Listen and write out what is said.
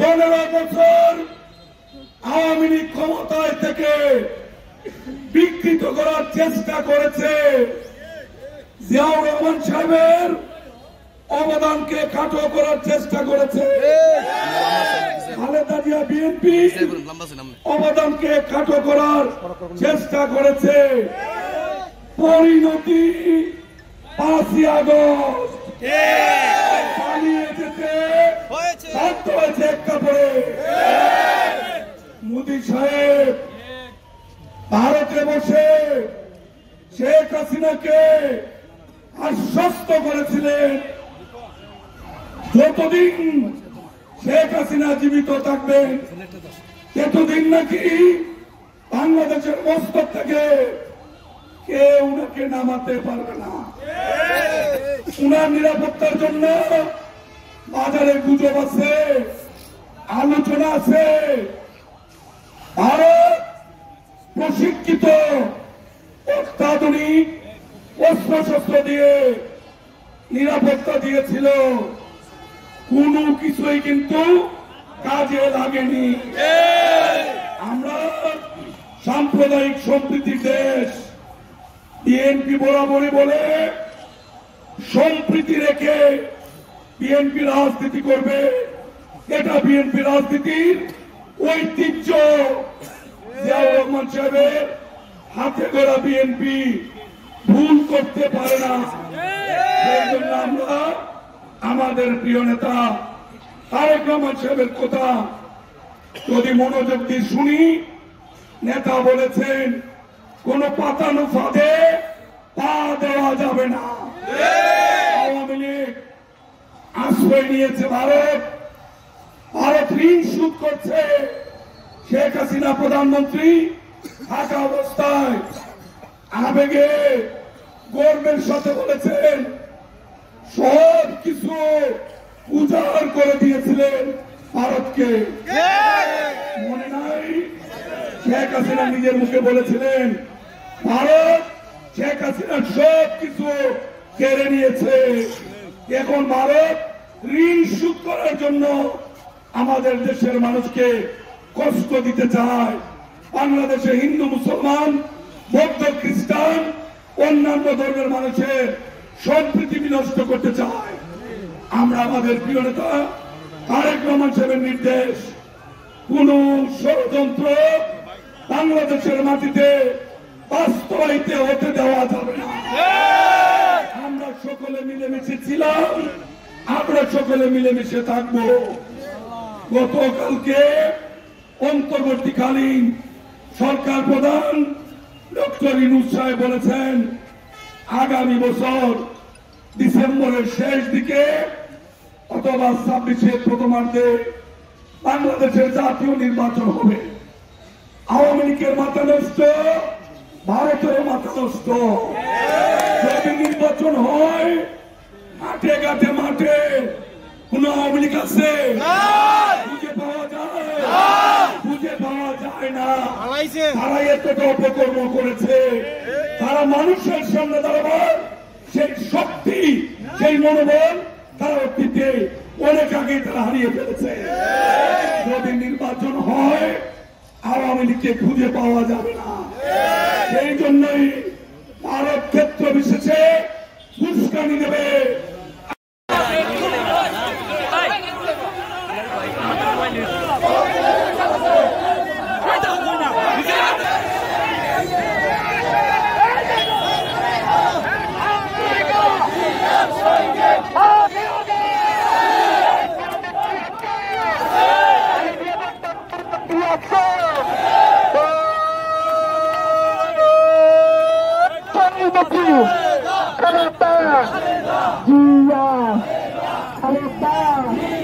15 বছর আওয়ামী লীগ ক্ষমতায় থেকে বিকৃত করার চেষ্টা করেছে। জিয়াউর রহমান সাহেবের অবদানকে খাটো করার চেষ্টা করেছে। খালেদা জিয়া বিএনপি অবদানকে খাটো করার চেষ্টা করেছে। পরিণতি 5ই আগস্ট পালিয়ে যেতে বাধ্য হয়েছে এক কাপড়ে। মোদী সাহেব ভারতে বসে শেখ হাসিনাকে আশ্বস্ত করেছিলেন যতদিন শেখ হাসিনা জীবিত থাকবেন ততদিন নাকি বাংলাদেশের মস্তক থেকে কেউ উনাকে নামাতে পারবে না। উনার নিরাপত্তার জন্য বাজারে গুজব আছে, আলোচনা আছে। ভারত প্রশিক্ষিত অত্যাধুনিক অস্ত্রশস্ত্র দিয়ে নিরাপত্তা দিয়েছিল, কোনো কিছুই কিন্তু কাজে লাগেনি। আমরা সাম্প্রদায়িক সম্প্রীতির দেশ। বিএনপি বরাবরই বলে সম্প্রীতি রেখে বিএনপি রাজনীতি করবে, এটা বিএনপি রাজনীতির ঐতিহ্য। জিয়াউর রহমান সাহেবের হাতে গড়া বিএনপি ভুল করতে পারে না। সেই জন্য আমরা আমাদের প্রিয় নেতা তারেক রহমান সাহেবের কথা যদি মনোযোগ দিয়ে শুনি, নেতা বলেছেন কোন পাতানো ফাঁদে পা দেওয়া যাবে না। আওয়ামী লীগ আশ্রয় নিয়েছে ভারত, ভারত ঋণ শোধ করছে। শেখ হাসিনা প্রধানমন্ত্রী থাকা অবস্থায় আবেগে গর্বের সাথে বলেছেন সব কিছু উজাড় করে দিয়েছিলেন ভারতকে। মনে নাই শেখ হাসিনা নিজের মুখে বলেছিলেন ভারত শেখ হাসিনার সব কিছু কেড়ে নিয়েছে। এখন ভারত ঋণ শোধ করার জন্য আমাদের দেশের মানুষকে কষ্ট দিতে চায়। বাংলাদেশে হিন্দু, মুসলমান, বৌদ্ধ, খ্রিস্টান, অন্যান্য ধর্মের মানুষের সম্প্রীতি বিনষ্ট করতে চায়। আমরা আমাদের প্রিয় নেতা তারেক রহমান সাহেবের নির্দেশ, কোন ষড়যন্ত্র বাংলাদেশের মাটিতে বাস্তবায়িত হতে দেওয়া যাবে না। আমরা সকলে মিলেমিশে ছিলাম, আমরা সকলে মিলেমিশে থাকবো। গতকালকে অন্তর্বর্তীকালীন সরকার প্রধান ডক্টর ইউনূস সাহেব বলেছেন আগামী বছর ডিসেম্বরের শেষ দিকে অথবা 26-এর প্রথমার্ধে বাংলাদেশের জাতীয় নির্বাচন হবে। আওয়ামী লীগের মাথা নষ্ট, ভারতের মাথা নষ্ট। যদি নির্বাচন হয় মাঠে ঘাটে মাঠে কোন আওয়ামী লীগ আছে? খুঁজে পাওয়া যায়? খুঁজে পাওয়া যায় না। তারা এতটা অপকর্ম করেছে, তারা মানুষের সামনে দাঁড়াবার সেই শক্তি, সেই মনোবল তারা অতীতে অনেক আগে তারা হারিয়ে ফেলেছে। যদি নির্বাচন হয় আওয়ামী লীগকে খুঁজে পাওয়া যাবে না। সেই জন্যই ভারত ক্ষেত্র বিশেষে উস্কানি দেবে। Canada, Dia, Canada.